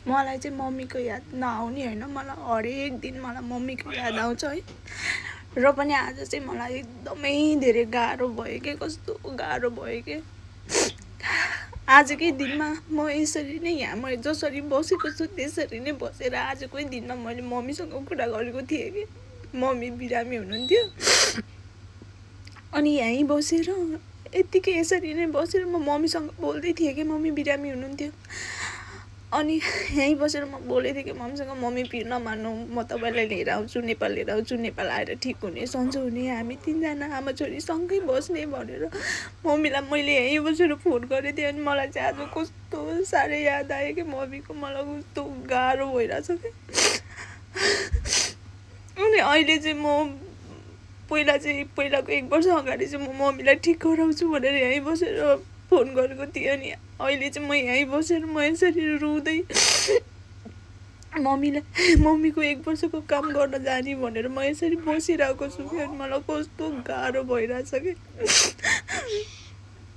मलाई चाहिँ मम्मीको याद नआउने होइन, मलाई हरेक दिन मलाई मम्मीको याद आउँछ है। र पनि आज चाहिँ मलाई एकदमै धेरै गाह्रो भयो कि, कस्तो गाह्रो भयो कि आजकै दिनमा म यसरी नै यहाँ म जसरी बसेको छु त्यसरी नै बसेर आजकै दिनमा मैले मम्मीसँग कुरा गरेको थिएँ कि मम्मी बिरामी हुनुहुन्थ्यो। अनि यहीँ बसेर यत्तिकै यसरी नै बसेर म मम्मीसँग बोल्दै थिएँ कि मम्मी बिरामी हुनुहुन्थ्यो। अनि यहीँ बसेर म बोलेको थिएँ कि मम्मीसँग, मम्मी पिर नमान्नु, म तपाईँलाई लिएर आउँछु, नेपाल लिएर आउँछु, नेपाल आएर ठिक हुने, सन्चो हुने, हामी तिनजना आमा छोरी सँगै बस्ने भनेर मम्मीलाई मैले यहीँ बसेर फोन गरेको थिएँ। अनि मलाई चाहिँ आज कस्तो साह्रै याद आयो कि मम्मीको, मलाई कस्तो गाह्रो भइरहेछ कि। अनि अहिले चाहिँ म पहिलाको 1 वर्ष अगाडि चाहिँ म मम्मीलाई ठिक गराउँछु भनेर यहीँ बसेर फोन गरेको थिएँ। अनि अहिले चाहिँ म यहीँ बसेर म यसरी रुँदै मम्मीको 1 वर्षको काम गर्न जाने भनेर म यसरी बसिरहेको छु कि। अनि मलाई कस्तो गाह्रो भइरहेछ कि